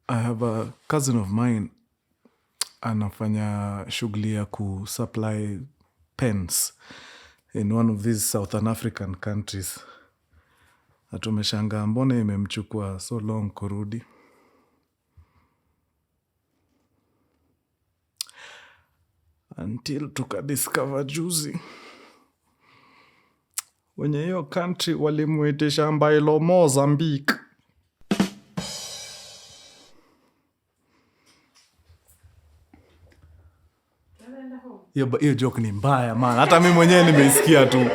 I have a cousin of mine anafanya shughuli ya kusupply pens in one of these Southern African countries. Na tumeshangaa mbona imemchukua so long kurudi. Until tukadiscover juzi wenye hiyo country walimuitisha mbailo Mozambique. Hiyo joke ni mbaya man. Hata mimi mwenyewe nimeisikia tu.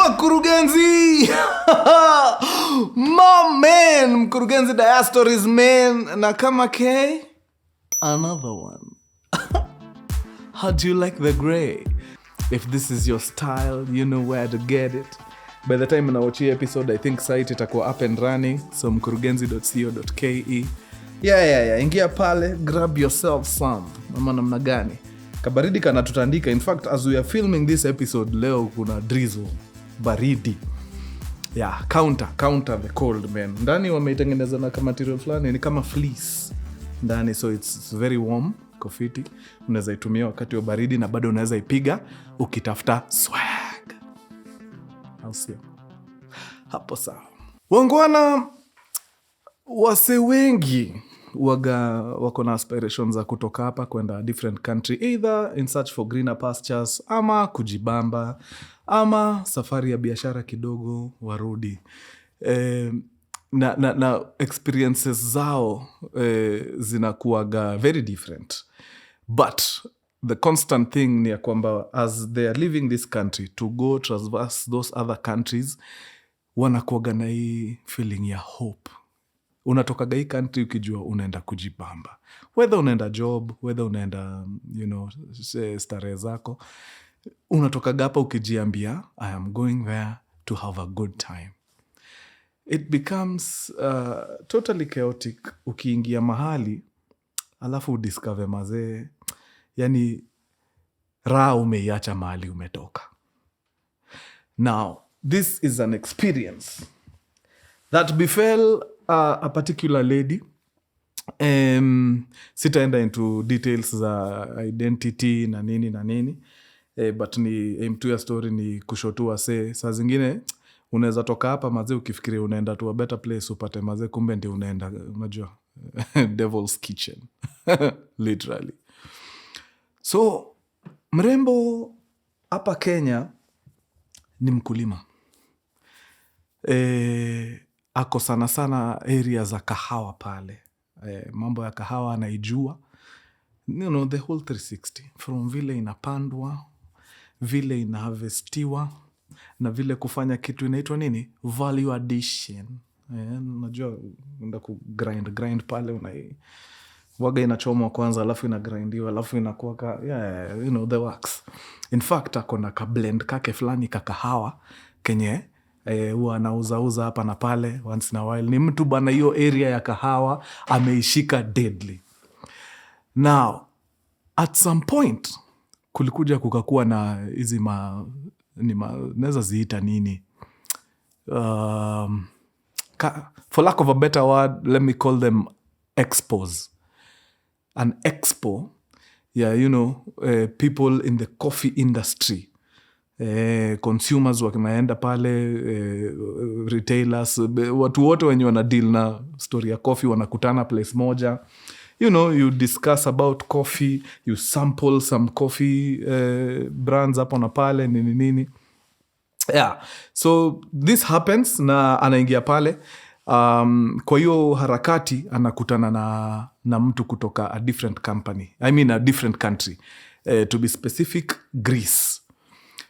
Mkurugenzi! My man! Mkurugenzi Diastories, man! Na kama K? Another one. How do you like the grey? If this is your style, you know where to get it. By the time watch hii episode, I think site itakuwa up and running. So mkurugenzi.co.ke. Yeah. Ingia pale, grab yourself some. Mama namna gani? Kabaridi kana tutandika. In fact, as we are filming this episode, leo kuna drizzle. Baridi. Yeah, counter the cold, man. Ndani wameitengeneza na kama material fulani ni kama fleece. Ndani, so it's very warm, kofiti. Unaweza itumia wakati wa baridi na bado unaweza ipiga ukitafuta swag. Au sio? Hapo sawa. Wangwana wase wengi wako na aspirations za kutoka hapa kwenda different country, either in search for greener pastures ama kujibamba ama safari ya biashara kidogo warudi. Na experiences zao zinakuwaga very different. But the constant thing ni ya kwamba as they are leaving this country to go traverse those other countries, wanakuwaga na hii feeling ya hope. Unatokaga hii country ukijua unaenda kujibamba. Whether unaenda job, whether unaenda, starehe zako. Unatokaga hapa ukijiambia, I am going there to have a good time. It becomes totally chaotic ukiingia mahali, alafu udiscover mazee, yani raha umeiacha mahali umetoka. Now, this is an experience that befell a particular lady. Sitaenda into details za identity na nini. But ni aim to your story ni kushotua saa zingine unaweza toka hapa mazee ukifikiria unaenda to a better place upate mazee kumbe ndio unaenda unajua devil's kitchen. Literally. So mrembo hapa Kenya ni mkulima. Ako sana area za kahawa pale. Mambo ya kahawa anaijua. The whole 360. From vile inapandwa, vile inaharvestiwa, na vile kufanya kitu inaitwa nini? Value addition. Unajua unaenda grind pale, waga inachomwa kwanza, alafu inagrindiwa, alafu inakuwa the works. In fact, akona ka blend kake fulani kakahawa kenye huwa anauza hapa na pale once in a while. Ni mtu bana hiyo area ya kahawa ameishika deadly. Now, at some point kulikuja kukakuwa na hizi naweza ziita nini? For lack of a better word, let me call them expos. An expo, people in the coffee industry. Consumers wakinaenda pale, retailers, watu wote wenye wana deal na story ya coffee wanakutana place moja. You discuss about coffee, you sample some coffee brands hapo na pale, nini. Yeah, so this happens na anaingia pale. Kwa hiyo harakati anakutana na mtu kutoka a different company. I mean a different country. To be specific, Greece.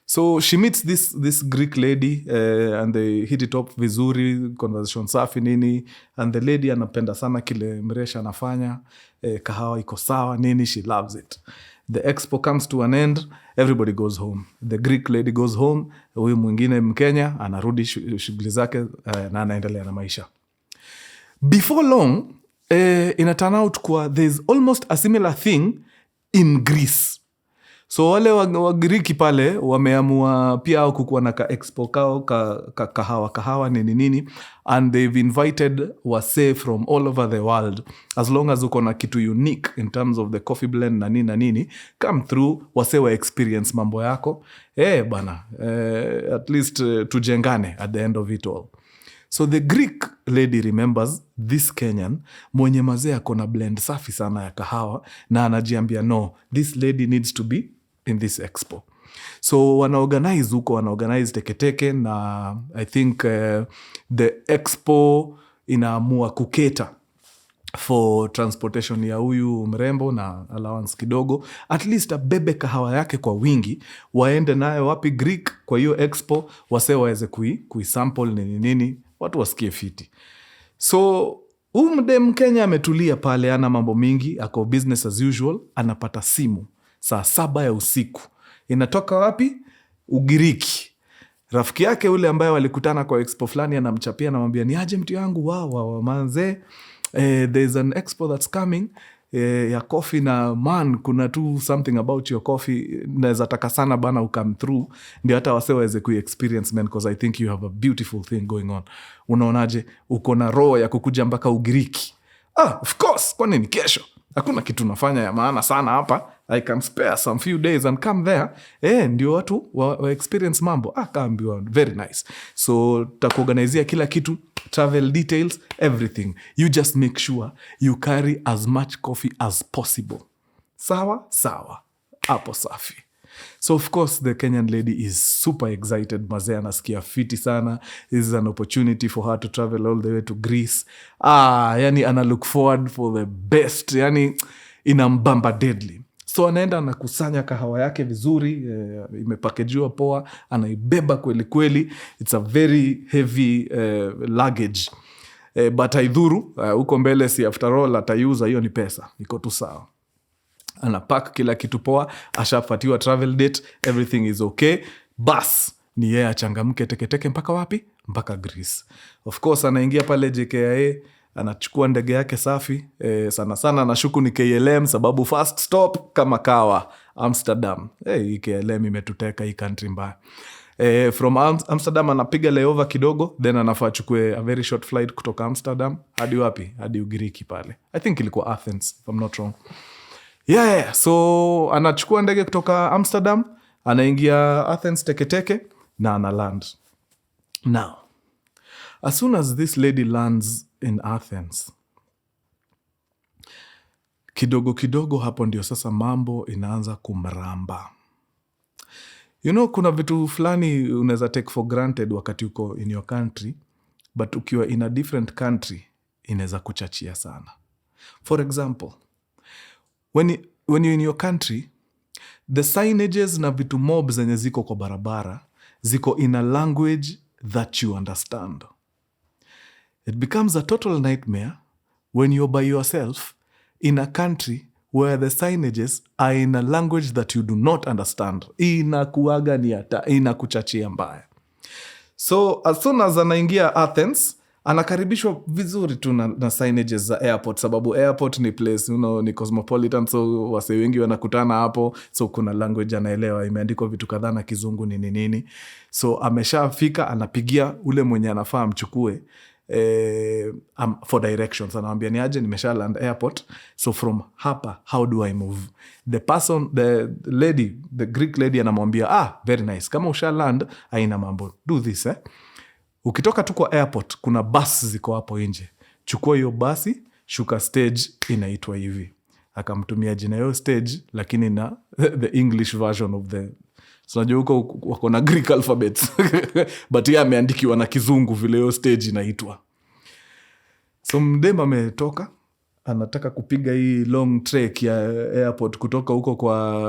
So she meets this Greek lady and they hit it up vizuri, conversation safi nini, and the lady anapenda sana kile mresha anafanya, kahawa iko sawa nini, she loves it. The expo comes to an end, everybody goes home. The Greek lady goes home, huyu mwingine Mkenya anarudi shughuli zake na anaendelea na maisha. Before long, ina turn out kuwa there's almost a similar thing in Greece. So wale Wagiriki pale wameamua pia au kukuwa na ka expo kao kahawa nini and they've invited wase from all over the world, as long as uko na kitu unique in terms of the coffee blend na nini come through, wase wa experience mambo yako bana, at least tujengane at the end of it all. So the Greek lady remembers this Kenyan mwenye mazee akona blend safi sana ya kahawa na anajiambia no, this lady needs to be in this expo. So wanaorganize teketeke na I think the expo inaamua kuketa for transportation ya huyu mrembo na allowance kidogo, at least abebe kahawa yake kwa wingi, waende nayo wapi Greek kwa hiyo expo, wase waweze kuisample nini watu wasikie fiti. So mdem Kenya ametulia pale, ana mambo mingi, ako business as usual, anapata simu saa 7 ya usiku. Inatoka wapi? Ugiriki. Rafiki yake ule ambaye walikutana kwa expo fulani anamchapia, anamwambia ni aje mtu yangu, wow manze, there's an expo that's coming ya coffee na man, kuna tu something about your coffee naweza taka sana bana ukam through, ndio hata wase waweze ku-experience man, because I think you have a beautiful thing going on. Unaonaje? Uko na roho ya kukuja mpaka Ugiriki? Of course, kwa nini kesho? Hakuna kitu nafanya ya maana sana hapa, I can spare some few days and come there. Ndio watu wa experience mambo. Kaambiwa very nice. So takuorganizia kila kitu, travel details, everything. You just make sure you carry as much coffee as possible. Sawa. Hapo safi. So of course the Kenyan lady is super excited. Mazee anasikia fiti sana. This is an opportunity for her to travel all the way to Greece. Yani ana look forward for the best. Yani inambamba deadly. So anaenda anakusanya kahawa yake vizuri, imepakejiwa poa, anaibeba kweli. It's a very heavy luggage. But haidhuru, uko mbele si after all ataiuza, hiyo ni pesa. Iko tu sawa. Anapack kila kitu poa, ashapatiwa travel date, everything is okay. Bas, ni yeye achangamke teketeke mpaka wapi? Mpaka Greece. Of course, anaingia pale JKIA, anachukua ndege yake safi. Sana nashuku ni KLM, sababu first stop kama kawa Amsterdam. KLM imetuteka hii country mbaya. From Amsterdam anapiga layover kidogo, then anafaa chukue a very short flight kutoka Amsterdam hadi wapi? Hadi Ugiriki pale. I think ilikuwa Athens, if I'm not wrong. Yeah. So anachukua ndege kutoka Amsterdam, anaingia Athens teketeke na analand. Now, as soon as this lady lands in Athens, kidogo hapo ndio sasa mambo inaanza kumramba. You know, kuna vitu fulani unaweza take for granted wakati uko in your country, but ukiwa in a different country inaweza kuchachia sana. For example, when you're in your country, the signages na vitu mob zenye ziko kwa barabara ziko in a language that you understand. It becomes a total nightmare when you're by yourself in a country where the signages are in a language that you do not understand. Inakuaga ni inakuchachia mbaya. So as soon as anaingia Athens, anakaribishwa vizuri tu na signages za airport, sababu airport ni place, ni cosmopolitan, so wase wengi wanakutana hapo, so kuna language anaelewa, imeandikwa vitu kadhaa na kizungu nini. So ameshafika, anapigia ule mwenye anafaa amchukue for directions, anamwambia ni aje, nimesha land airport, so from hapa how do I move? The lady, the Greek lady anamwambia very nice, kama usha land haina mambo, do this ukitoka tu kwa airport kuna bus ziko hapo nje, chukua hiyo basi, shuka stage inaitwa hivi. Akamtumia jina hiyo stage lakini na the English version of the, so najua huko wako na Greek alphabets but yeye ameandikiwa na kizungu vile hiyo stage inaitwa. So mdema ametoka, anataka kupiga hii long trek ya airport kutoka huko kwa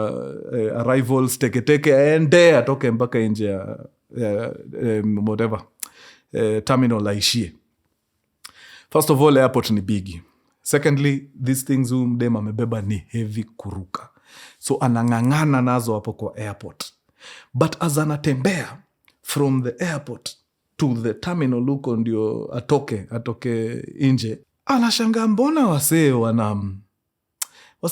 arrivals teketeke aende atoke mpaka nje ya whatever terminal aishie. First of all, airport ni bigi. Secondly, these things dem amebeba ni heavy kuruka, so anang'ang'ana nazo hapo kwa airport. But as anatembea from the airport to the terminal huko ndio atoke nje, anashangaa mbona wasee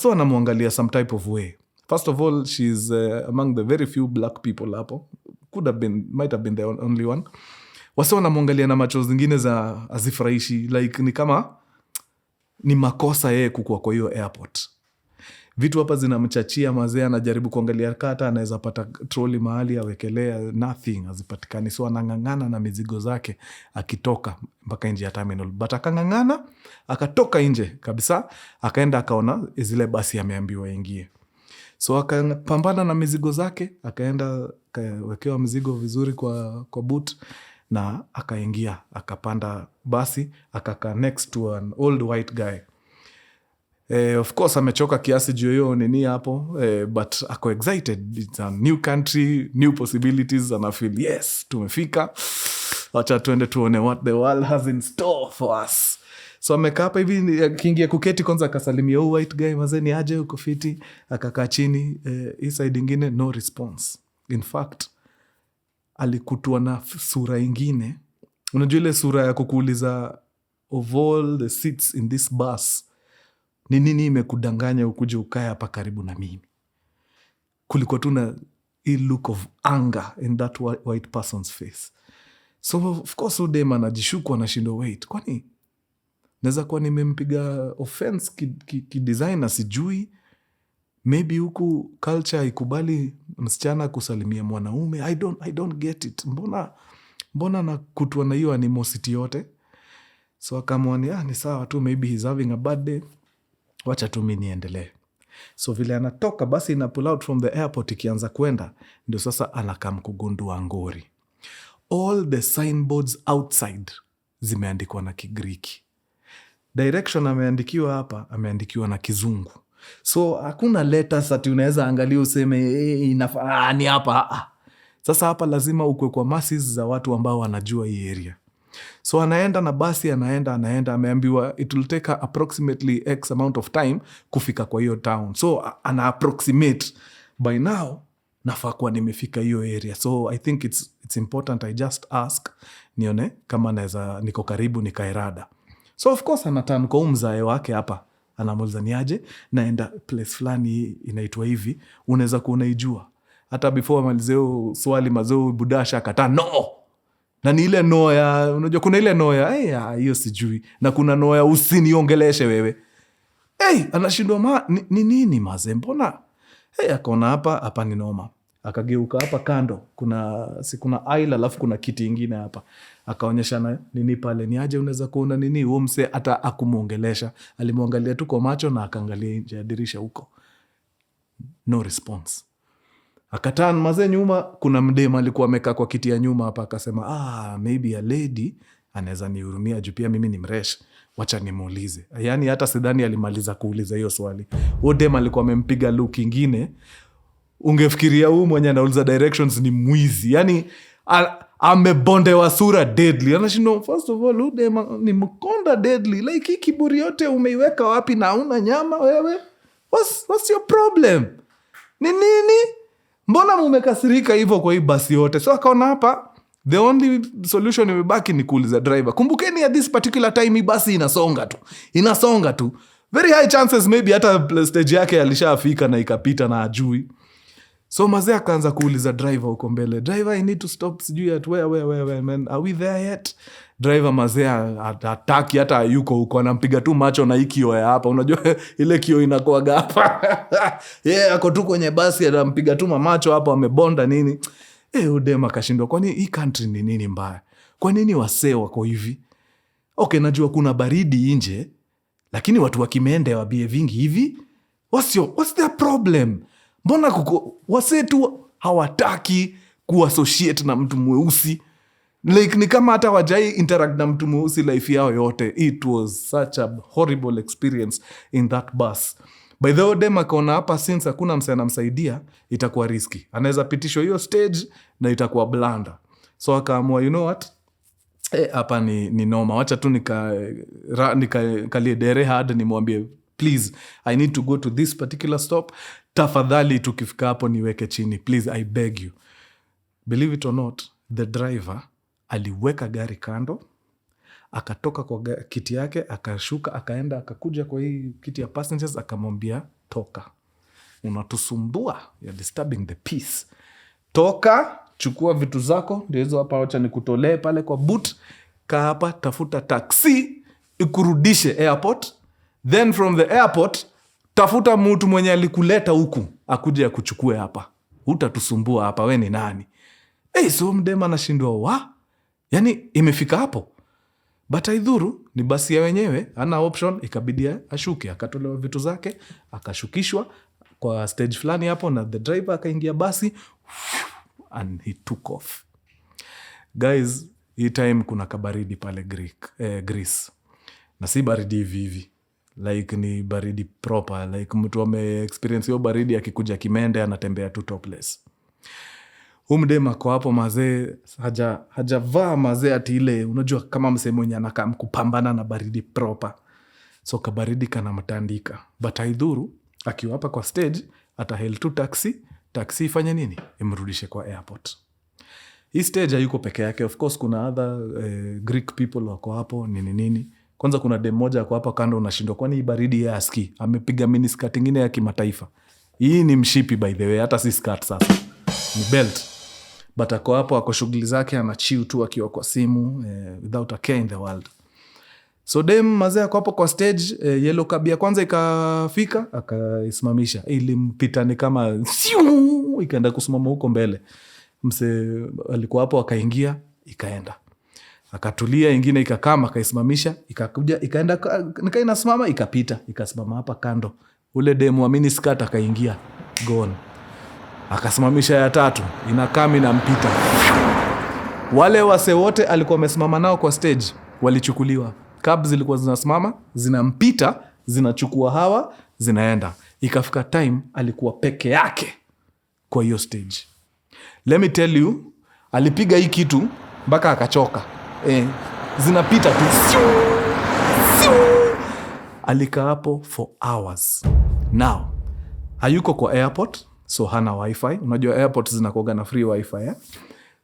wanamwangalia some type of way. First of all, she's among the very few black people hapo. Might have been the only one. Wasee wanamwangalia na macho zingine za azifurahishi, like ni kama ni makosa yeye kukua kwa hiyo airport. Vitu hapa zinamchachia mazee, anajaribu kuangalia kata anaweza pata troli mahali awekelea, nothing, hazipatikani. So anang'ang'ana na mizigo zake akitoka mpaka nje ya terminal. But akang'ang'ana, akatoka nje kabisa, akaenda akaona zile basi ameambiwa ingie. So akapambana na mizigo zake, akaenda akawekewa mzigo vizuri kwa boot na akaingia, akapanda basi, akakaa next to an old white guy. Of course amechoka kiasi juu hiyo nini hapo, but ako excited. It's a new country, new possibilities, and I feel yes, tumefika, wacha tuende tuone what the world has in store for us. So amekaa hapa hivi, akiingia kuketi kwanza akasalimia white guy, mazeni aje uko fiti, akakaa chini. Hii side ingine no response. In fact alikutwa na sura ingine, unajua ile sura ya kukuuliza of all the seats in this bus, ni nini imekudanganya ukuje ukae hapa karibu na mimi? Kulikuwa tu na a look of anger in that white person's face. So of course udem anajishuku, anashindwa wait, kwani naweza kuwa nimempiga offense kidesigner sijui? Maybe huku culture ikubali msichana kusalimia mwanaume. I don't get it. Mbona nakutwa na hiyo animosity yote? So akamwani ni sawa tu, maybe he's having a bad day, wacha tu mimi niendelee. So vile anatoka basi ina pull out from the airport ikianza kwenda, ndio sasa anakam kugundua ngori. All the signboards outside zimeandikwa na Kigiriki. Direction ameandikiwa hapa, ameandikiwa na Kizungu. So hakuna letters ati unaweza angalia useme inafaa ni hapa. Sasa hapa lazima ukwe kwa masses za watu ambao wanajua hii area. So anaenda na basi, anaenda, ameambiwa it will take approximately X amount of time kufika kwa hiyo town. So ana approximate by now nafaa kuwa nimefika hiyo area. So I think it's important I just ask nione kama naweza niko karibu nikairada. So of course anatan kwa mzae wake hapa, anamuuliza ni aje, naenda place fulani inaitwa hivi, unaweza kuunaijua? Hata before amalizeo swali mazoo budasha akata no. Na ni ile no ya, unajua kuna ile no ya hiyo sijui, na kuna no ya usiniongeleshe wewe. Anashindwa ni nini maze, mbona? Akaona hapa ni noma. Akageuka hapa kando, kuna aisle alafu kuna kiti ingine hapa. Akaonyesha na nini pale, ni aje unaweza kuona nini? Huo mse hata akumuongelesha, alimwangalia tu kwa macho na akaangalia nje ya dirisha huko. No response. Akatan maze nyuma, kuna mdema alikuwa amekaa kwa kiti ya nyuma hapa, akasema maybe a lady anaweza nihurumia juu pia mimi ni mresh, wacha nimuulize. Yani hata sidhani alimaliza kuuliza hiyo swali. Huo dema alikuwa amempiga look ingine, ungefikiria huyu mwenye anauliza directions ni mwizi. Yani amebondewa sura deadly. Anashindwa, first of all, udema ni mkonda deadly. Like hii kiburi yote umeiweka wapi na una nyama wewe? What's your problem? Ni nini? Mbona mumekasirika hivyo kwa hii basi yote? So akaona hapa the only solution imebaki ni kuuliza driver. Kumbukeni at this particular time hii basi inasonga tu. Very high chances maybe hata stage yake alishafika na ikapita na ajui. So mazee akaanza kuuliza driver uko mbele, driver I need to stop sijui at where man, are we there yet? Driver mazee hataki hata yuko huko, anampiga tu macho na hii kioo ya hapa, unajua ile kioo inakuaga hapa. Ako tu kwenye basi anampiga tu macho hapo, amebonda nini. Udema kashindwa, kwani hii country ni nini mbaya? Kwa nini wasee wako hivi? Okay, najua kuna baridi nje, lakini watu wakimeende wabie vingi hivi, what's their problem? Mbona wasee tu hawataki kuassociate na mtu mweusi? Like ni kama hata wajai interact na mtu mweusi life yao yote. It was such a horrible experience in that bus. By the way, dem akaona hapa since hakuna msee anamsaidia, itakuwa riski. Anaweza pitishwa hiyo stage na itakuwa blanda. So akaamua, you know what? Hapa ni noma. Wacha tu nikalie dere hard nimwambie, please, I need to go to this particular stop. Tafadhali tukifika hapo niweke chini. Please, I beg you. Believe it or not, the driver aliweka gari kando, akatoka kwa kiti yake, akashuka, akaenda, akakuja kwa hii kiti ya passengers, akamwambia, toka. Unatusumbua. You're disturbing the peace. Toka, chukua vitu zako, ndio hizo hapa, wacha nikutolee pale kwa boot. Kaa hapa, tafuta taxi, ikurudishe airport. Then from the airport, tafuta mtu mwenye alikuleta huku, akuje akuchukue hapa. Hutatusumbua hapa, we ni nani? So mdema anashindwa yani imefika hapo. But haidhuru, ni basi ya wenyewe, hana option, ikabidi ashuke, akatolewa vitu zake, akashukishwa kwa stage fulani hapo, na the driver akaingia basi and he took off. Guys, hii time kuna kabaridi pale Greece. Na si baridi hivi. Like ni baridi proper. Like mtu ame-experience hiyo baridi akikuja Kimende anatembea tu topless. Umdema kwa hapo mazee, hajavaa mazee ati ile, unajua kama msee mwenye anakaa kupambana na baridi proper. So kabaridi kana mtandika. But haidhuru, akiwa hapa kwa stage, atahail tu taxi ifanye nini? Imrudishe kwa airport. Hii stage hayuko peke yake. Of course kuna other Greek people wako hapo, nini. Kwanza kuna dem moja kwa hapa kando, unashindwa kwani hii baridi ya aski. Amepiga miniskirt ingine ya kimataifa. Hii ni mshipi by the way, hata si skirt sasa. Ni belt. But ako hapo, ako shughuli zake, anachill tu akiwa kwa simu, without a care in the world. So dem mazee ako hapo kwa stage, yellow cab ya kwanza ikafika, akaisimamisha. Ilimpita ni kama ikaenda kusimama huko mbele. Mse alikuwa hapo, akaingia, ikaenda. Akatulia, ingine ikakama, akaisimamisha, ikakuja, ikaenda, inasimama, ikapita, ikasimama hapa kando. Ule demu wa miniskirt akaingia, gone. Akasimamisha ya tatu, inakami na mpita. Wale wase wote alikuwa amesimama nao kwa stage walichukuliwa. Cabs zilikuwa zinasimama, zinampita, zinachukua hawa, zinaenda. Ikafika time alikuwa peke yake kwa hiyo stage. Let me tell you, alipiga hii kitu mpaka akachoka. Zinapita tu. Alikaa hapo for hours. Now, hayuko kwa airport, so hana wifi. Unajua airport zinakuwaga na free wifi,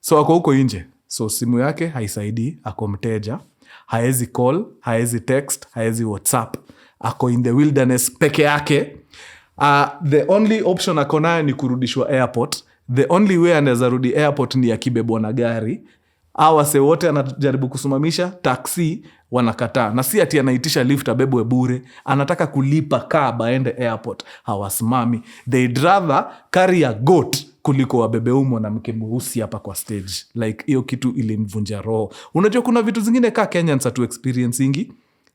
So ako huko nje. So simu yake haisaidii, ako mteja. Haezi call, haezi text, haezi WhatsApp. Ako in the wilderness peke yake. The only option ako nayo ni kurudishwa airport. The only way anaweza rudi airport ni akibebwa na gari. Wase wote anajaribu kusimamisha taxi, wanakataa. Na si ati anaitisha lift abebwe bure, anataka kulipa cab aende airport. Hawasimami. They'd rather carry a goat kuliko wabebe mwanamke mweusi hapa kwa stage. Like hiyo kitu ilimvunja roho. Unajua kuna vitu zingine ka Kenyans atu experiencing.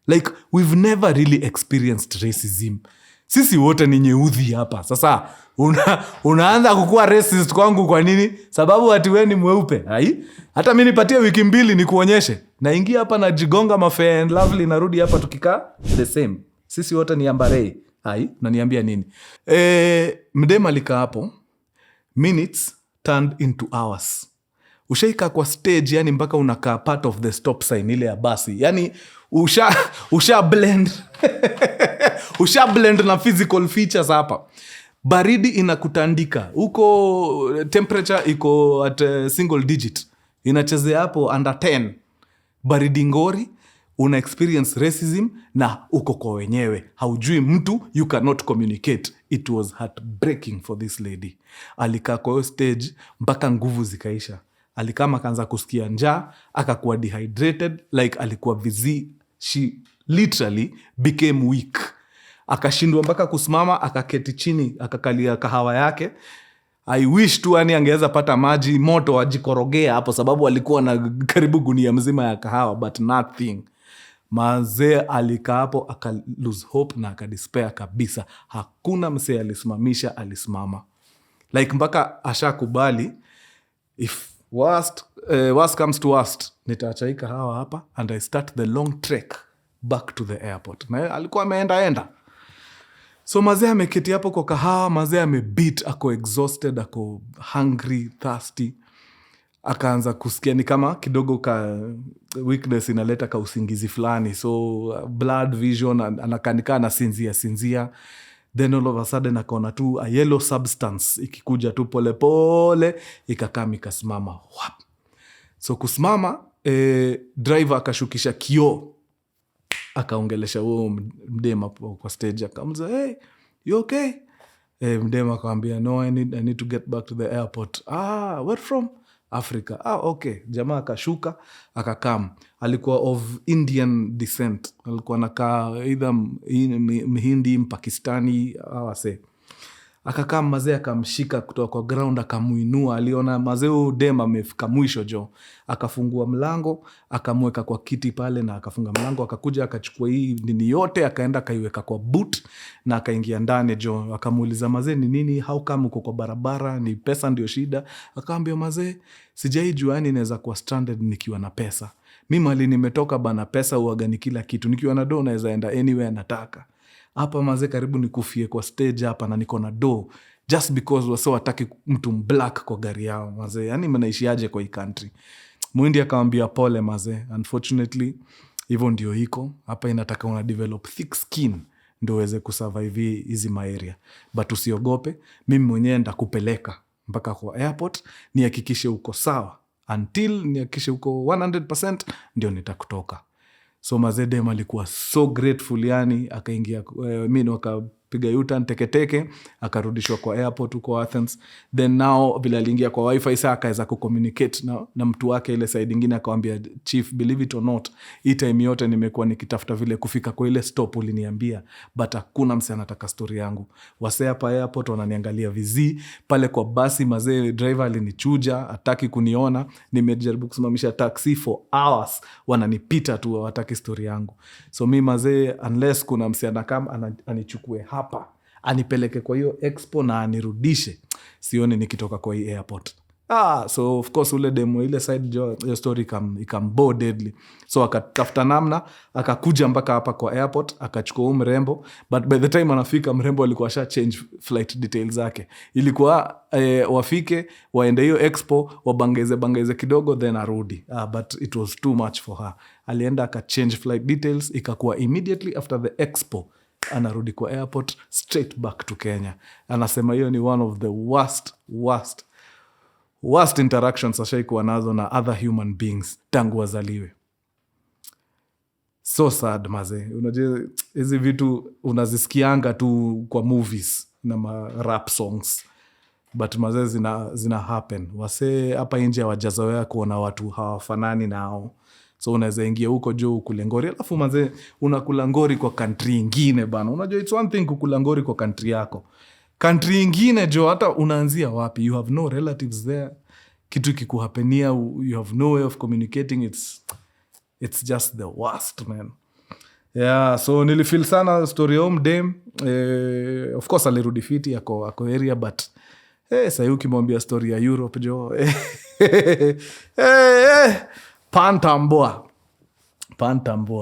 Like we've never really experienced racism. Sisi wote ni nyeuthi hapa. Sasa unaanza kukua racist kwangu kwa nini? Sababu ati wewe ni mweupe. Hata mimi nipatie wiki 2 nikuonyeshe. Naingia hapa na jigonga mafair and lovely, narudi hapa tukikaa the same. Sisi wote ni ambarei. Unaniambia nini? Mdema alikaa hapo. Minutes turned into hours. Ushaika kwa stage, yani mpaka unakaa part of the stop sign ile ya basi. Yani usha blend. Usha blend na physical features hapa. Baridi inakutandika. Uko temperature iko at single digit. Inachezea hapo under 10. Baridi ngori, una experience racism na uko kwa wenyewe. Haujui mtu, you cannot communicate. It was heartbreaking for this lady. Alikaa kwa stage mpaka nguvu zikaisha. Alikama akaanza kusikia njaa, akakuwa dehydrated, like alikuwa vizi. She literally became weak. Akashindwa mpaka kusimama, akaketi chini, akakalia kahawa yake. I wish tu angeweza pata maji moto ajikorogea hapo, sababu alikuwa na karibu gunia mzima ya kahawa, but nothing. Mazee alikaa hapo, aka lose hope na aka despair kabisa. Hakuna msee alisimamisha, alisimama. Like mpaka ashakubali, if worst comes to worst, nitaacha hii kahawa hapa and I start the long trek back to the airport. Na alikuwa ameenda. So mazee ameketi hapo kwa kahawa, mazee amebeat, ako exhausted, ako hungry, thirsty. Akaanza kusikia ni kama kidogo ka weakness inaleta ka usingizi fulani. So blood vision, anakanika anasinzia. Then all of a sudden akaona tu a yellow substance ikikuja tu pole pole, ikakam ikasimama. Wap. So kusimama, driver akashukisha kioo. Akaongelesha huo mdema kwa stage, akamuza, hey, you okay? Mdema akamwambia, no, I need to get back to the airport. Where from? Africa. Okay. Jamaa akashuka, akakam. Alikuwa of Indian descent. Alikuwa nakaa either Mhindi, Mpakistani, awase. Akakam mazee, akamshika kutoka kwa ground, akamuinua. Aliona mazee huyu dem amefika mwisho jo. Akafungua mlango, akamweka kwa kiti pale na akafunga mlango, akakuja akachukua hii nini yote, akaenda akaiweka kwa boot na akaingia ndani jo. Akamuuliza mazee, ni nini? How come uko kwa barabara? Ni pesa ndio shida? Akaambia mazee, sijaijua yani naweza kuwa stranded nikiwa na pesa. Mimi mali nimetoka bana, pesa huaga ni kila kitu. Nikiwa na do naweza enda anywhere nataka. Hapa mazee karibu nikufie kwa stage hapa na niko na do just because wase wataki mtu black kwa gari yao mazee. Yani mnaishiaje kwa hii country? Muindi akamwambia pole mazee, unfortunately hivyo ndio iko hapa, inataka una develop thick skin ndio uweze kusurvive hizi maeria, but usiogope, mimi mwenyewe ndakupeleka mpaka kwa airport, nihakikishe uko sawa, until nihakikishe uko 100% ndio nitakutoka. So mazedem alikuwa so grateful yani, akaingia mimi wakapiga U-turn teke, akarudishwa kwa airport huko Athens. Then now bila aliingia kwa wifi sasa akaweza kucommunicate na mtu wake ile side nyingine, akamwambia chief, believe it or not, hii time yote nimekuwa nikitafuta vile kufika kwa ile stop uliniambia, but hakuna mse anataka story yangu. Wase hapa airport wananiangalia vizi, pale kwa basi mazee driver alinichuja, hataki kuniona, nimejaribu kusimamisha taxi for hours, wananipita tu, hawataki story yangu. So mimi mazee, unless kuna mse anakam anichukue hapa, anipeleke kwa hiyo expo na anirudishe, sioni nikitoka kwa hii airport. So of course ule demo ile side jo, your story ikam deadly. So akatafuta namna, akakuja mpaka hapa kwa airport, akachukua mrembo, but by the time anafika mrembo alikuwa sha change flight details zake. Ilikuwa wafike, waende hiyo expo, wabangeze kidogo then arudi. But it was too much for her. Alienda aka change flight details, ikakuwa immediately after the expo anarudi kwa airport straight back to Kenya. Anasema hiyo ni one of the worst interactions ashaikuwa nazo na other human beings tangu wazaliwe. So sad maze. Unajua hizi vitu unazisikianga tu kwa movies na ma rap songs, but maze zina happen. Wase hapa nje hawajazoea kuona watu hawafanani nao. So unaweza ingia huko juu ukule ngori, alafu maze unakula ngori kwa country ingine bana. Unajua it's one thing kukula ngori kwa country yako, country ingine jo hata unaanzia wapi? You have no relatives there. Kitu kikuhapenia, you have no way of communicating. It's just the worst, man. Yeah, so nilifeel sana story home dem. Of course alirudi fiti ako area, but sasa ukimwambia story ya Europe jo Pantambua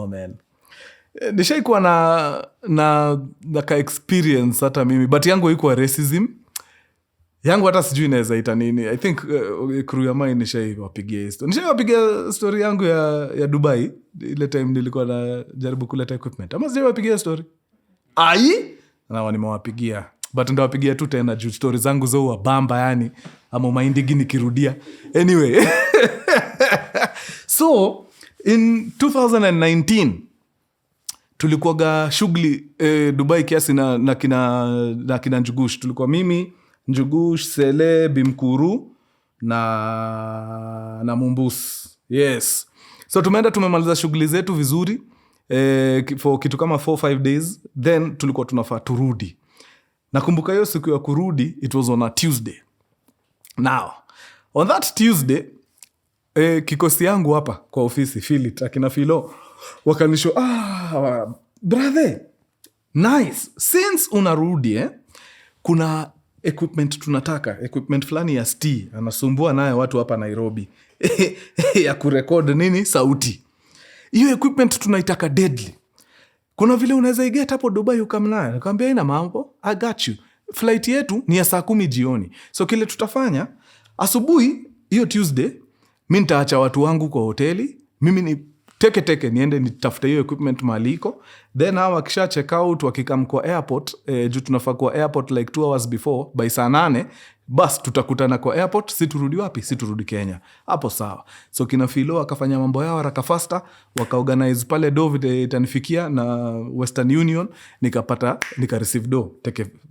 man. Nishaikuwa na ka experience hata mimi, but yangu haikuwa racism. Yangu hata sijui naweza ita nini. I think crew ya mine nishaiwapigia histo. Nishaiwapigia story yangu ya Dubai. Ile time nilikuwa na jaribu kuleta equipment. Ama sijaiwapigia story? Na nimewapigia. But ndawapigia tu tena juu story zangu zo wa bamba yani. Ama maindigi nikirudia. Anyway. So, in 2019, tulikuwaga shughuli Dubai kiasi na kina Njugush. Tulikuwa mimi, Njugush, Sele, Bimkuru na Mumbus. Yes. So tumemaliza shughuli zetu vizuri for kitu kama 4-5 days. Then tulikuwa tunafaa turudi. Nakumbuka hiyo siku ya kurudi, it was on a Tuesday. Now, on that Tuesday, kikosi yangu hapa kwa ofisi, Philip, akina Philo, wakanisho, brother, nice. Since unarudi, kuna equipment tunataka, equipment fulani ya ST anasumbua nayo watu hapa Nairobi ya kurekod nini sauti. Hiyo equipment tunaitaka deadly. Kuna vile unaweza iget hapo Dubai ukamnayo. Nikamwambia ina mambo, I got you. Flight yetu ni ya 10:00 jioni. So kile tutafanya asubuhi hiyo Tuesday, mimi nitaacha watu wangu kwa hoteli. Mimi ni teke niende nitafute hiyo equipment mahali iko. Then hawa kisha check out wakikam kwa airport, juu tunafaa kwa airport like 2 hours before, by saa 8 bas tutakutana kwa airport. Si turudi wapi? Si turudi Kenya. Hapo sawa. So kina Filo wakafanya mambo yao haraka faster, wakaorganize pale do vile itanifikia na Western Union, nika receive do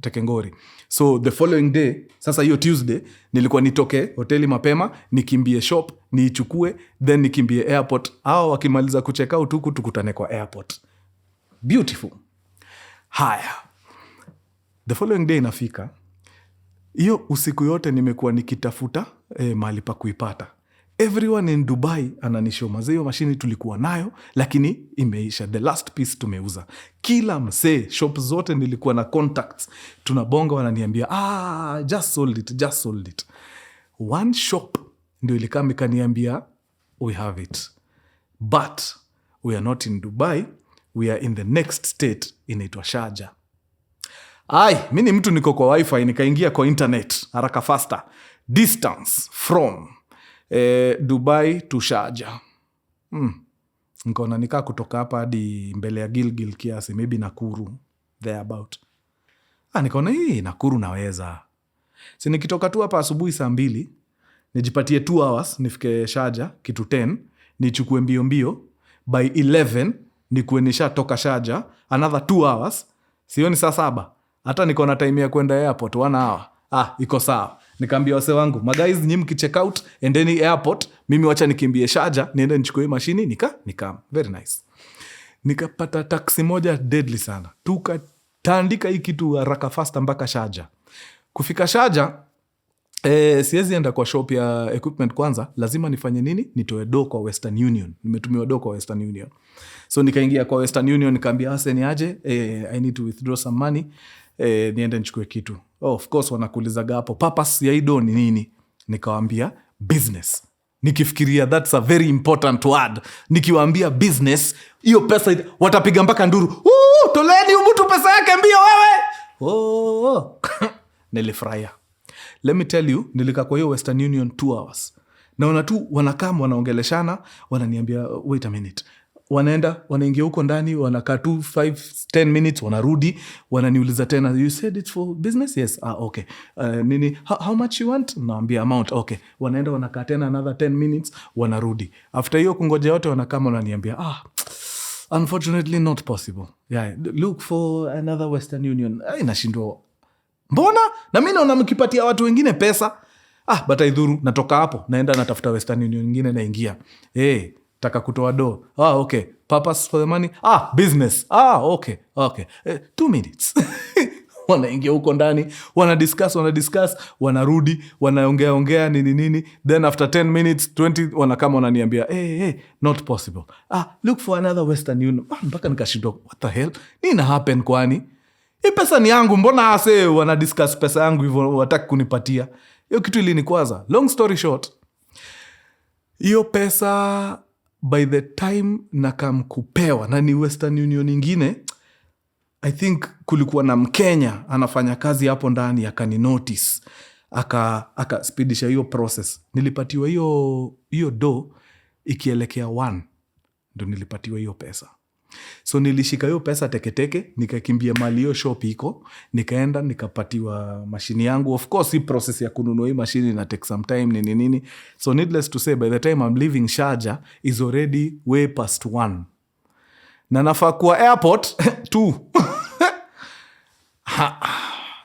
teke ngori. So the following day, sasa hiyo Tuesday, nilikuwa nitoke hoteli mapema, nikimbie shop, niichukue, then nikimbie airport. Hao wakimaliza kucheck out huku tukutane kwa airport. Beautiful. Haya. The following day inafika. Hiyo usiku yote nimekuwa nikitafuta mahali pa kuipata. Everyone in Dubai ananishow hiyo mashini tulikuwa nayo, lakini imeisha. The last piece tumeuza. Kila msee, shop zote nilikuwa na contacts. Tunabonga wananiambia, just sold it. One shop ndio ilikaa ikaniambia, we have it. But we are not in Dubai. We are in the next state, inaitwa Sharjah. Mimi ni mtu niko kwa wifi, nikaingia kwa internet haraka faster. Distance from Dubai to Sharjah. Nikaona nikaa kutoka hapa hadi mbele ya Gilgil kiasi, maybe Nakuru there about. Nikaona hii Nakuru naweza. Si nikitoka tu hapa asubuhi saa 2, nijipatie 2 hours nifike Sharjah kitu 10, nichukue mbio by 11 nikuwe nishatoka Sharjah another 2 hours. Sioni saa 7. Hata niko na time ya kwenda airport 1 hour. Iko sawa. Nikaambia wase wangu, guys nyinyi mkicheck out endeni airport, mimi wacha nikimbie Sharjah niende nichukue mashini nika very nice. Nikapata taxi moja deadly sana. Tukatandika hii kitu haraka fast mpaka Sharjah. Kufika Sharjah siwezi enda kwa shop ya equipment kwanza, lazima nifanye nini? Nitoe do kwa Western Union. Nimetumiwa do kwa Western Union. So nikaingia kwa Western Union, nikaambia ni aje, I need to withdraw some money, niende nichukue kitu. Of course wanakuulizaga hapo purpose ya hii do ni nini? Nikawaambia business. Nikifikiria that's a very important word. Nikiwaambia business, hiyo pesa watapiga mpaka nduru. Toleni mtu pesa yake mbio wewe. Nilifurahia. Let me tell you, nilika kwa hiyo Western Union 2 hours. Naona tu wanakam wanaongeleshana, wananiambia wait a minute. Wanaingia huko ndani, wanakaa tu 5-10 minutes, wanarudi, wananiuliza tena, you said it's for business? Yes. Okay. Nini, how much you want? Naambia amount. Okay. Wanaenda wanakaa tena another 10 minutes, wanarudi. After hiyo kungoja yote wanakama wananiambia, unfortunately not possible. Yeah, look for another Western Union. Nashindwa. Mbona? Na mimi naona mkipatia watu wengine pesa. But haidhuru, natoka hapo, naenda natafuta Western Union nyingine naingia. Taka kutoa do. Okay. Purpose for the money? Business. Okay. 2 minutes. Wanaingia huko ndani, wanadiscuss, wanarudi, wanaongea nini. Then after 10 minutes, 20, wanakama wananiambia, hey, not possible. Look for another Western Union. Mpaka nikashindwa, what the hell? Nini happen kwani? Hii pesa ni yangu, mbona wanadiscuss pesa yangu hivyo wataki kunipatia? Hiyo kitu ilinikwaza. Long story short, hiyo pesa by the time nakamkupewa na ni Western Union ingine, I think kulikuwa na Mkenya anafanya kazi hapo ndani, akani notice, aka speedisha hiyo process. Nilipatiwa hiyo do ikielekea 1, ndo nilipatiwa hiyo pesa. So nilishika hiyo pesa teke, nikakimbia mali hiyo shop iko, nikaenda nikapatiwa mashini yangu. Of course hii process ya kununua hii mashini ina take some time nini. So needless to say, by the time I'm leaving Sharjah is already way past 1. Na nafaa kuwa airport 2.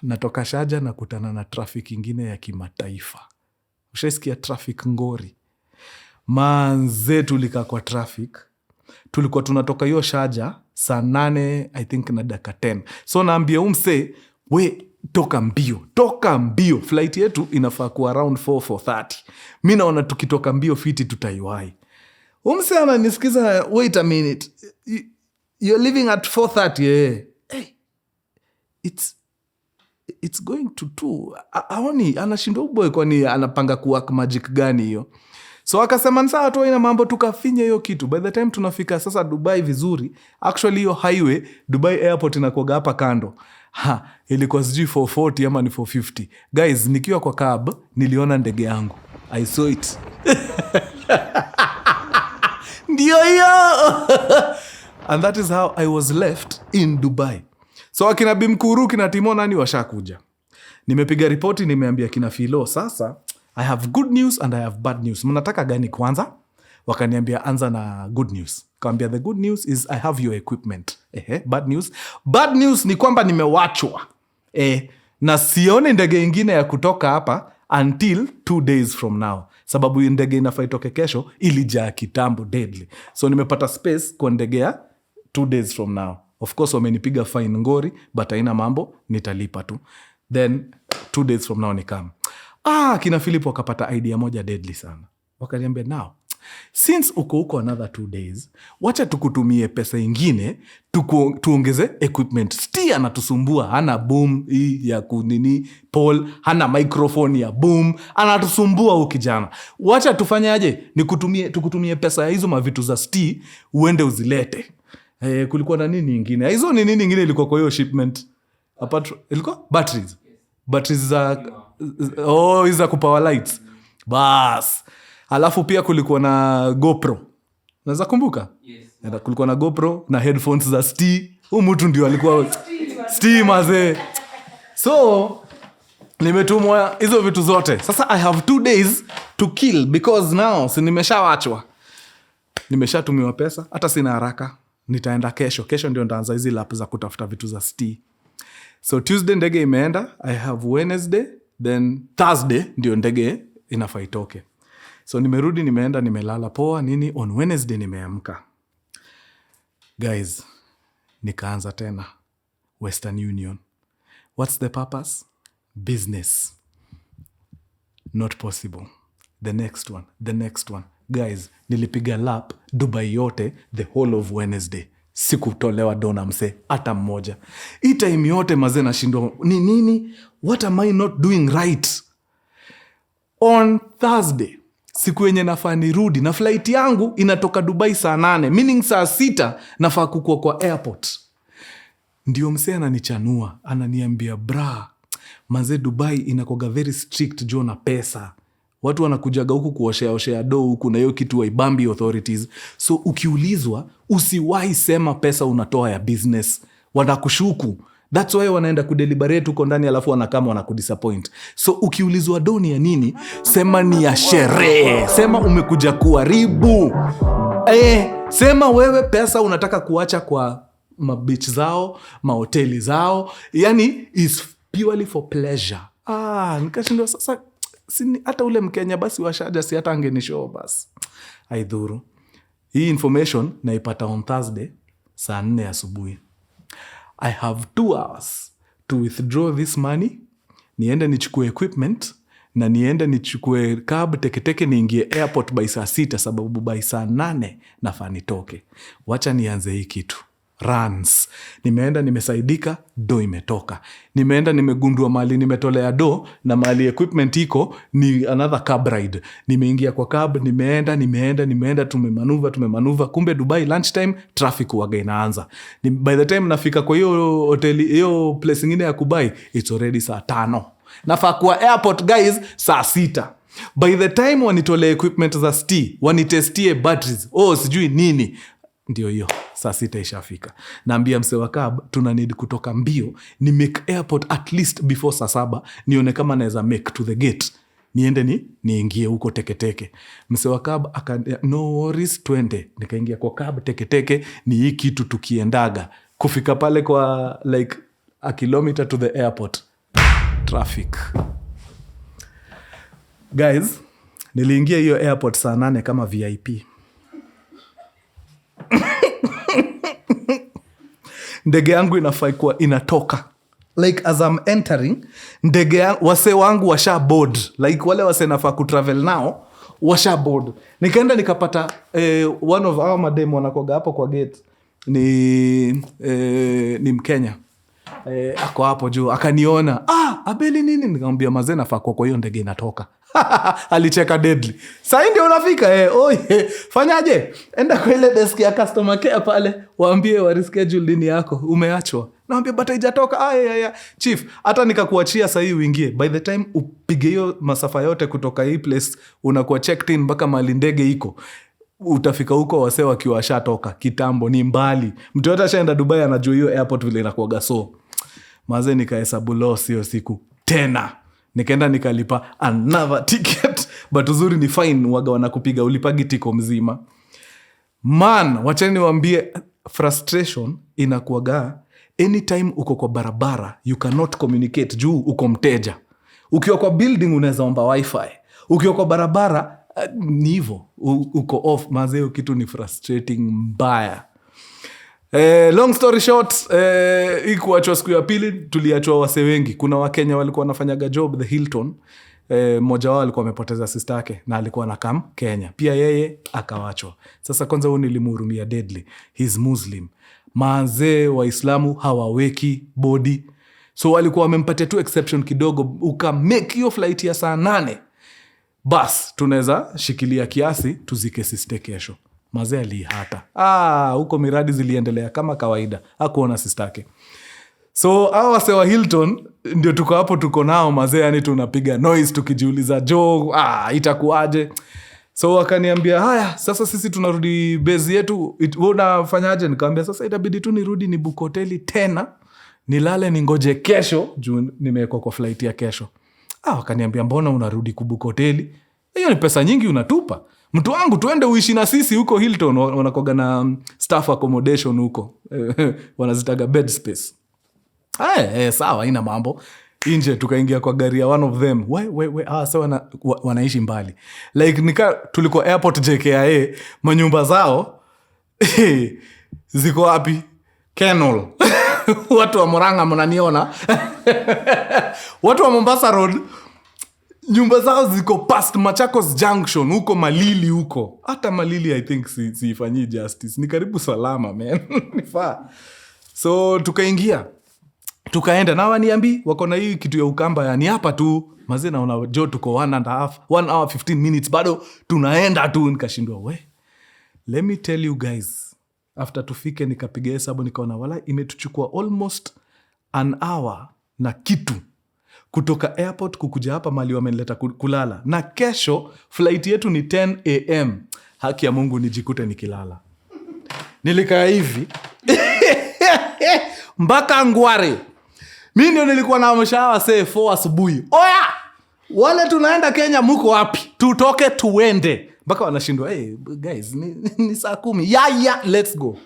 Natoka Sharjah nakutana na traffic ingine ya kimataifa. Ushaisikia traffic ngori? Manze tulika kwa traffic. Tulikuwa tunatoka hiyo Sharjah saa 8 I think na dakika 10. So naambia umse, we toka mbio. Flight yetu inafaa kuwa around 4:30. Mimi naona tukitoka mbio fiti tutaiwahi. Umse ananisikiza, wait a minute. You're leaving at 4:30. Yeah. Hey. it's going to 2. Aoni anashindwa boy kwani anapanga kuwork magic gani hiyo. So akasema ni sawa tu ina mambo tukafinya hiyo kitu. By the time tunafika sasa Dubai vizuri, actually hiyo highway Dubai airport inakuwa hapa kando. Ilikuwa sijui 440 ama ni 450. Guys, nikiwa kwa cab niliona ndege yangu. I saw it. Ndio hiyo. And that is how I was left in Dubai. So akina Bimkuru kina Timo nani washakuja. Nimepiga ripoti, nimeambia kina Filo sasa I have good news and I have bad news. Mnataka gani kwanza? Wakaniambia anza na good news. Kaambia the good news is I have your equipment. Bad news. Bad news ni kwamba nimewachwa. Na sione ndege ingine ya kutoka hapa until 2 days from now. Sababu ndege inafaa itoke kesho ilijaa kitambo deadly. So nimepata space kwa ndege ya 2 days from now. Of course wamenipiga fine ngori, but haina mambo, nitalipa tu. Then 2 days from now ni come. Kina Philip wakapata idea moja deadly sana. Wakaniambia now, since uko another 2 days, wacha tukutumie pesa ingine, tuongeze equipment. Stia anatusumbua, hana boom ya kunini, Paul, hana microphone ya boom, anatusumbua ukijana. Wacha tufanye aje, tukutumie pesa ya hizo mavitu za Sti, uende uzilete. Kulikuwa na nini ingine? Hizo ni nini ingine ilikuwa kwa hiyo shipment? Ilikuwa? Batteries za iza kupower lights. Bas. Alafu pia kulikuwa na GoPro. Unaweza kumbuka? Yes. Kulikuwa na GoPro na headphones za Sti. Huyu mtu ndio alikuwa Sti mazee. So nimetumwa hizo vitu zote. Sasa I have 2 days to kill because now nimeshawachwa. Nimeshatumiwa pesa, hata sina haraka. Nitaenda kesho. Kesho ndio nitaanza hizi lap za kutafuta vitu za Sti. So Tuesday ndege imeenda, I have Wednesday, then Thursday ndio ndege inafaa itoke. So nimerudi, nimeenda, nimelala poa nini, on Wednesday nimeamka. Guys, nikaanza tena Western Union. What's the purpose? Business. Not possible. The next one. Guys, nilipiga lap Dubai yote the whole of Wednesday. Sikutolewa dona mse hata mmoja. Hii time yote mazee nashindwa ni nini? What am I not doing right? On Thursday, siku yenye nafaa nirudi na flight yangu inatoka Dubai saa 8, meaning saa 6 nafaa kukua kwa airport. Ndio mse ananichanua, ananiambia bra, mazee Dubai inakoga very strict jo na pesa. Watu wanakujaga huku kuoshea do huku na hiyo kitu waibambi authorities. So ukiulizwa, usiwahi sema pesa unatoa ya business. Wanakushuku. That's why wanaenda kudeliberate huko ndani alafu wanakama wanakudisappoint. So ukiulizwa do ni ya nini, sema ni ya sherehe. Sema umekuja kuharibu. Sema wewe pesa unataka kuacha kwa mabeach zao, mahoteli zao. Yani is purely for pleasure. Nikashindwa sasa hata ule Mkenya basi washaja si hata angenishow basi. Haidhuru. Hii information naipata on Thursday saa 4 asubuhi. I have 2 hours to withdraw this money. Niende nichukue equipment na niende nichukue cab teketeke niingie airport by saa 6 sababu by saa 8 nafaa nitoke. Wacha nianze hii kitu. Runs. Nimeenda nimesaidika, do imetoka. Nimeenda nimegundua mali nimetolea do na mali equipment iko ni another cab ride. Nimeingia kwa cab, nimeenda tumemanuva. Kumbe Dubai lunchtime traffic waga inaanza. By the time nafika kwa hiyo hoteli, hiyo place nyingine ya kubai, it's already saa 5. Nafaa kwa airport guys saa 6. By the time wanitolea equipment za Sti, wanitestie batteries, sijui nini, ndio hiyo saa 6 ishafika. Naambia mse wa cab tuna need kutoka mbio, ni make airport at least before saa 7, nione kama naweza make to the gate, niende niingie huko teketeke. Mse wa cab no worries 20. Nikaingia kwa cab teketeke, ni hii kitu tukiendaga kufika pale kwa like a kilometer to the airport, traffic. Guys, niliingia hiyo airport saa 8 kama VIP. Ndege yangu inafai kuwa inatoka. Like as I'm entering, ndege yangu, wase wangu washa board. Like wale wase nafaa kutravel now, washa board. Nikaenda nikapata one of our madem wanakoga hapo kwa gate. Ni Mkenya. Ako hapo juu. Akaniona. Abeli nini? Nikamwambia mazee nafaa kwa hiyo ndege inatoka. Alicheka deadly. Sasa ndio unafika oye, fanyaje? Enda kwa ile desk ya customer care pale, waambie wa reschedule dini yako, umeachwa. Naambia but haijatoka. Chief, hata nikakuachia sasa hii uingie. By the time upige hiyo masafa yote kutoka hii place unakuwa checked in mpaka mahali ndege iko. Utafika huko wasee wakiwa washatoka kitambo, ni mbali. Mtu yote ashaenda Dubai anajua hiyo airport vile inakuwa so. Maze nikahesabu loss hiyo siku tena. Nikaenda nikalipa another ticket. But uzuri ni fine waga wanakupiga ulipagi tiko mzima. Man, wachani niwaambie frustration inakuwaga anytime uko kwa barabara you cannot communicate juu uko mteja. Ukiwa kwa building unaweza omba wifi. Ukiwa kwa barabara ni hivyo uko off. Mazeo kitu ni frustrating mbaya. Long story short, ikuachwa siku ya pili tuliachwa wase wengi. Kuna Wakenya walikuwa wanafanyaga job the Hilton. Mmoja wao alikuwa amepoteza sister yake na alikuwa anakam Kenya. Pia yeye akawachwa. Sasa kwanza huyu nilimhurumia deadly. He's Muslim. Maazee Waislamu hawaweki body. So walikuwa wamempatia tu exception kidogo, uka make hiyo flight ya saa 8. Bas, tunaweza shikilia kiasi tuzike sister kesho. Mazee alihata. Huko miradi ziliendelea kama kawaida. Hakuona sister yake. So hao wase wa Hilton ndio tuko hapo tuko nao mazee, yani tunapiga noise tukijiuliza itakuaje. So wakaniambia haya sasa sisi tunarudi base yetu, unafanyaje? Nikamwambia sasa itabidi tu nirudi ni book hoteli tena nilale ningoje kesho juu nimewekwa kwa flight ya kesho. Wakaniambia mbona unarudi kubook hoteli? Hiyo ni pesa nyingi unatupa. Mtu wangu tuende uishi na sisi huko Hilton, wanakoga na staff accommodation huko. Wanazitaga bed space. Sawa ina mambo. Inje tukaingia kwa gari ya one of them. Sawa wanaishi mbali. Like tulikuwa airport JKIA, manyumba zao ziko wapi? Kenol. Watu wa Murang'a mnaniona. Watu wa Mombasa Road nyumba zao ziko past Machakos Junction huko Malili huko. Hata Malili I think siifanyii justice. Ni karibu salama man. Nifaa. So tukaingia. Tukaenda na waniambi wako na hii kitu ya Ukamba yani hapa tu mazee naona jo tuko 1 hour 15 minutes bado tunaenda tu. Nikashindwa let me tell you guys, after tufike nikapiga hesabu nikaona wala imetuchukua almost an hour na kitu kutoka airport kukuja hapa mali wamenileta kulala, na kesho flight yetu ni 10 am. Haki ya Mungu nijikute nikilala. Nilikaa hivi mpaka Ngware. Mimi ndio nilikuwa na mshawa say 4 asubuhi. Oya! Wale tunaenda Kenya mko wapi? Tutoke tuende. Mpaka wanashindwa, guys, ni saa 10. Yeah, let's go.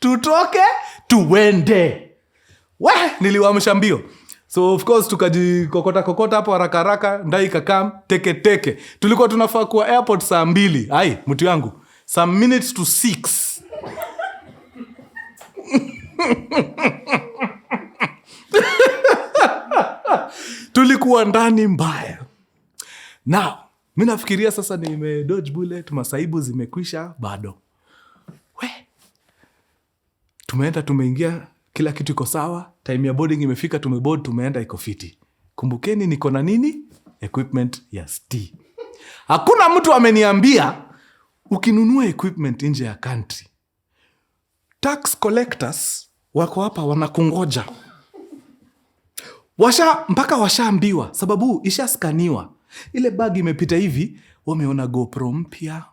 Tutoke tuende. Niliwaamsha mbio. So of course tukajikokota hapo haraka ndai kakam teke. Tulikuwa tunafaa kwa airport saa 2. Mtu yangu. Some minutes to 6. Tulikuwa ndani mbaya. Now, mimi nafikiria sasa dodge bullet, masaibu zimekwisha bado. Tumeenda tumeingia, kila kitu iko sawa, time ya boarding imefika, tumeboard, tumeenda iko fiti. Kumbukeni niko na nini? Equipment ya ST. Hakuna mtu ameniambia ukinunua equipment nje ya country, tax collectors wako hapa wanakungoja. Mpaka washaambiwa sababu ishaskaniwa. Ile bag imepita hivi, wameona GoPro mpya,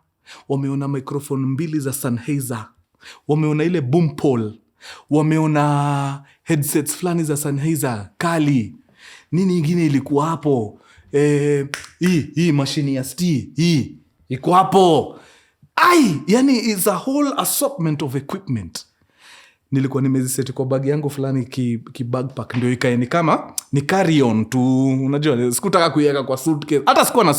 wameona microphone 2 za Sennheiser, wameona ile boom pole, wameona headsets fulani za Sennheiser kali. Nini ingine ilikuwa hapo? Hii mashini ya ST, hii iko hapo. Yani is a whole assortment of equipment. Nilikuwa nimeziseti kwa bag yangu fulani ki backpack, ndio ikae ni kama ni carry on tu. Unajua sikutaka kuiweka kwa suitcase. Hata sikuwa na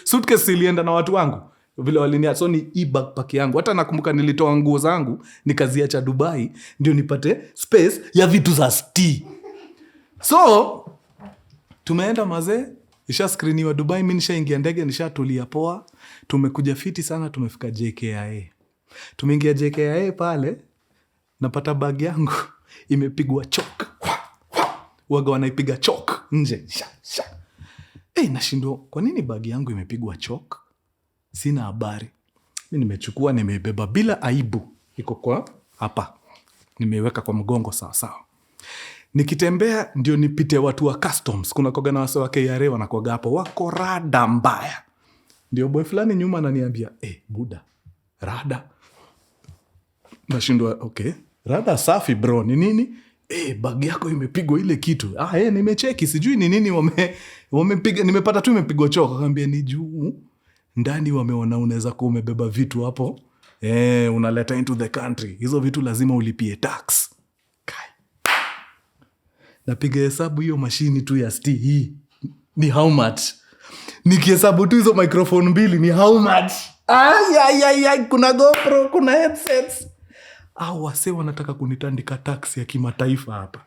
suitcase ilienda na watu wangu vile walinia. So ni backpack yangu. Hata nakumbuka nilitoa nguo zangu nikaziacha Dubai ndio nipate space ya vitu za ST. So tumeenda mazee, isha screeniwa Dubai, mimi nishaingia ndege, nishatulia poa. Tumekuja fiti sana, tumefika JKIA. Tumeingia JKIA pale, napata bag yangu imepigwa choke. waga wanaipiga chalk nje. Sha. Nashindwa kwa nini bagi yangu imepigwa chalk? Sina habari. Mimi nimechukua, nimeibeba bila aibu. Iko kwa hapa. Nimeiweka kwa mgongo sawa. Nikitembea ndio nipite watu wa customs. Kuna koga na wase wa KRA wanakoga hapo. Wako rada mbaya. Ndio boy fulani nyuma ananiambia, buda, rada. Nashindwa, okay. Rada safi bro, ni nini? Bagi yako imepigwa ile kitu. Nimecheki, sijui ni nini wamepiga, nimepata tu imepigwa choka. Akaniambia ni juu ndani wameona unaweza kuwa umebeba vitu hapo. Unaleta into the country. Hizo vitu lazima ulipie tax. Napiga hesabu hiyo mashini tu ya ST hii ni how much? Nikihesabu tu hizo microphone mbili ni how much? Kuna GoPro, kuna headsets. Wase wanataka kunitandika tax ya kimataifa hapa.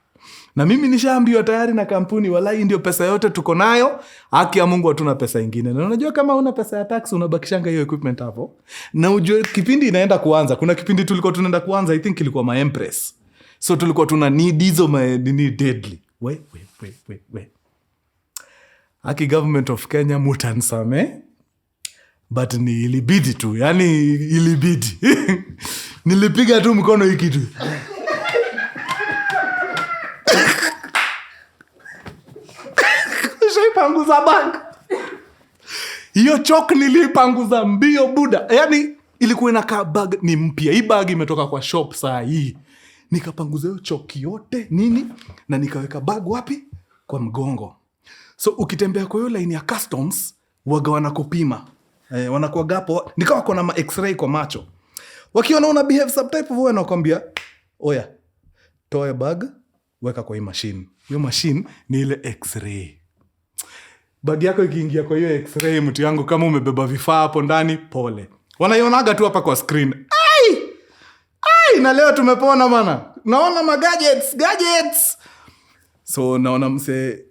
Na mimi nishaambiwa tayari na kampuni, walai ndio pesa yote tuko nayo. Haki ya Mungu hatuna pesa ingine. Na unajua kama una pesa ya tax unabakishanga hiyo equipment hapo. Na ujue kipindi inaenda kuanza. Kuna kipindi tulikuwa tunaenda kuanza, I think ilikuwa my Empress. So tulikuwa tuna need hizo ni deadly. We. Haki government of Kenya mutansame. But ni ilibidi tu. Yani ilibidi. Nilipiga tu mkono hiki tu. Shaipanguza bag. Hiyo chalk nilipanguza mbio buda. Yani ilikuwa inakaa bag ni mpya. Hii bag imetoka kwa shop saa hii. Nikapanguza hiyo chalk yote nini na nikaweka bag wapi? Kwa mgongo. So ukitembea kwa hiyo line ya customs waga wanakupima. Wanakuwa hapo nikawa kuna ma x-ray kwa macho. Wakiona una behave some type of way wanakuambia, "Oya, toa bag, weka kwa hii machine." Hiyo machine ni ile x-ray. Bag yako ikiingia kwa hiyo x-ray mtu yangu kama umebeba vifaa hapo ndani, pole. Wanaionaga tu hapa kwa screen. Na leo tumepona bana. Naona gadgets. So naona mse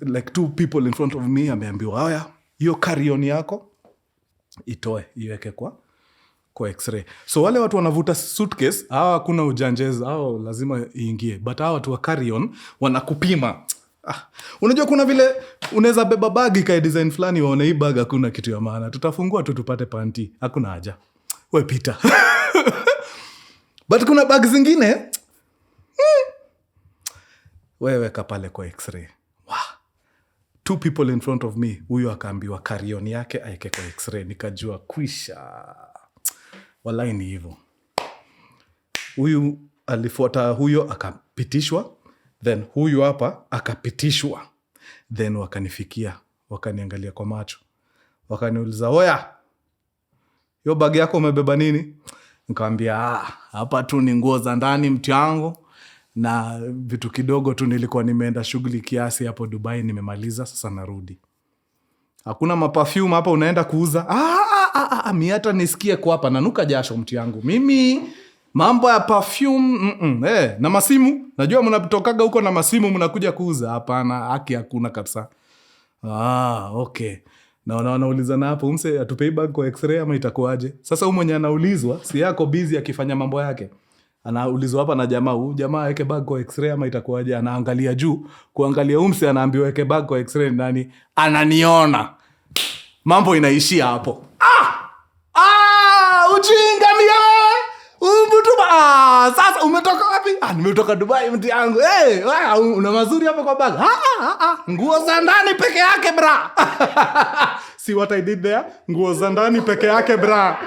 like two people in front of me ameambiwa, "Haya, hiyo carry-on yako itoe, iweke kwa x-ray." So wale watu wanavuta suitcase, hawa kuna ujanjeza, hao lazima iingie. But hawa watu wa carry-on wanakupima. Unajua kuna vile unaweza beba bagi kwa design fulani waone hii bag hakuna kitu ya maana. Tutafungua tu tupate panty. Hakuna haja. We pita. But kuna bag zingine wewe kapale kwa x-ray. Two people in front of me. Huyo akaambiwa carry-on yake aeke kwa x-ray. Nikajua kwisha. Walai ni hivyo. Huyu alifuata huyo akapitishwa. Then huyu hapa akapitishwa. Then wakanifikia. Wakaniangalia kwa macho. Wakaniuliza, "Oya, hiyo bag yako umebeba nini?" Nikamwambia, hapa tu ni nguo za ndani mtu yangu. Na vitu kidogo tu nilikuwa nimeenda shughuli kiasi hapo Dubai nimemaliza sasa narudi. Hakuna maperfume hapa unaenda kuuza? Mimi hata nisikie kwa hapa nanuka jasho mtu yangu. Mimi mambo ya perfume na masimu, najua mnatokaga huko na masimu mnakuja kuuza. Hapana, haki hakuna kabisa. Okay. Na wanaulizana hapo mse atupei bag kwa x-ray ama itakuaje? Sasa huyu mwenye anaulizwa si yako busy akifanya mambo yake. Anaulizwa hapa na jamaa aweke bag kwa x-ray ama itakuaje? Anaangalia juu, kuangalia umse anaambiwa weke bag kwa x-ray ndani. Ananiona. Mambo inaishia hapo. Ujinga sasa umetoka wapi? Nimetoka Dubai mtu yangu. Una mazuri hapo kwa bag. Nguo za ndani peke yake bra. See what I did there? Nguo za ndani peke yake bra.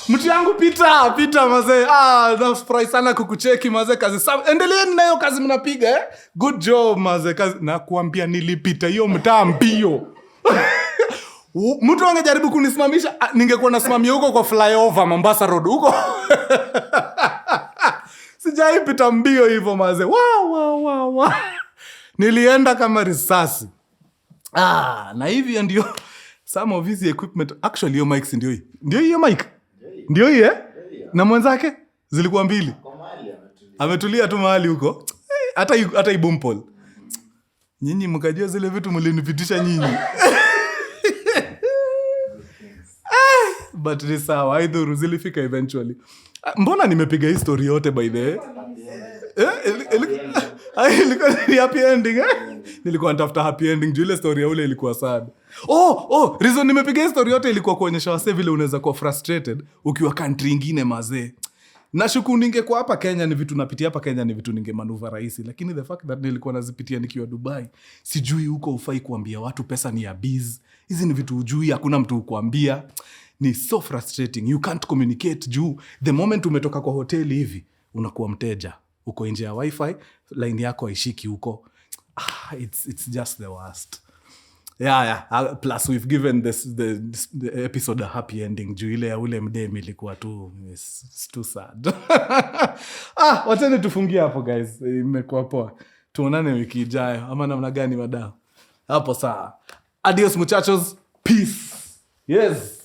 Mtu yangu pita mazee. Nafurahi sana kukucheki mazee, kazi sawa. Endeleeni na hiyo kazi mnapiga Good job mazee, kazi nakuambia nilipita hiyo mtaa mbio. Mtu angejaribu kunisimamisha ningekuwa nasimamia huko kwa flyover Mombasa Road huko. Sijaipita mbio hivyo mazee. Wow. Nilienda kama risasi. Na hivi ndio some of his equipment. Actually hiyo mic ndio hii. Ndio hiyo mic. Ndio hii na mwenzake zilikuwa mbili. Ametulia tu mahali huko. Hata ibumpol. Nyinyi mkajua zile vitu mlinipitisha nyinyi. But ni sawa, haidhuru zilifika eventually. Mbona nimepiga hii story yote by the way? Ilikuwa ni happy ending. Nilikuwa natafuta happy ending juu ile story ya ule ilikuwa sad. Reason nimepiga story yote ilikuwa kuonyesha wasee vile unaweza kuwa frustrated ukiwa country ingine mazee. Nashuku ningekuwa hapa Kenya ni vitu napitia hapa Kenya ni vitu ningemanuva rahisi, lakini the fact that nilikuwa nazipitia nikiwa Dubai, sijui huko ufai kuambia watu pesa ni ya biz. Hizi ni vitu ujui, hakuna mtu kuambia. Ni so frustrating. You can't communicate juu the moment umetoka kwa hoteli hivi unakuwa mteja. Uko nje ya wifi, line yako haishiki huko. It's just the worst. Yeah. Plus we've given the episode a happy ending. Juu ile ya ule mdemi ilikuwa tu it's too sad. Wacheni tufungie hapo guys. Imekuwa poa. Tuonane wiki ijayo ama namna gani madam? Hapo sawa. Adios muchachos. Peace. Yes.